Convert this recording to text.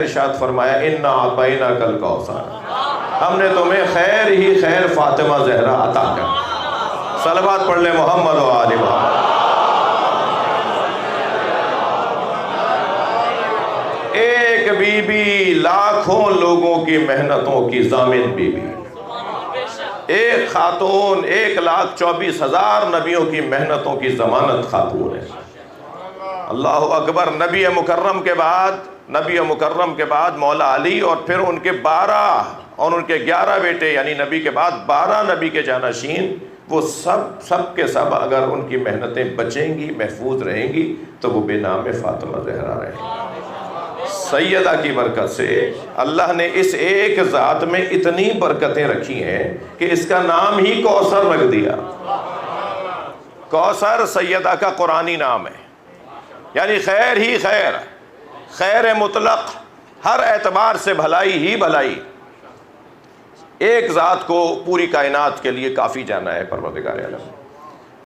इरशाद फरमाया इन्ना आतैना कल कौसर, हमने तुम्हें खैर ही खैर फातिमा ज़हरा अता कर। सलवात पढ़ ले मोहम्मद व आले मोहम्मद। एक बीबी लाखों लोगों की मेहनतों की जामिन बीबी, एक खातून 1,24,000 नबियों की मेहनतों की जमानत खातून है। अल्लाह अकबर। नबी मुकर्रम के बाद मौला अली और फिर उनके 12 और उनके 11 बेटे, यानी नबी के बाद 12 नबी के जानशीन, वो सब के सब अगर उनकी मेहनतें बचेंगी, महफूज रहेंगी, तो वो बेनाम फातिमा ज़हरा रहेंगी। सैयदा की बरकत से अल्लाह ने इस एक ज़ात में इतनी बरकतें रखी हैं कि इसका नाम ही कौसर रख दिया। कौसर सैयदा का कुरानी नाम है, यानी खैर ही खैर, खैर मुतलक, हर एतबार से भलाई ही भलाई। एक ज़ात को पूरी कायनात के लिए काफ़ी जाना है परवरदिगार आलम।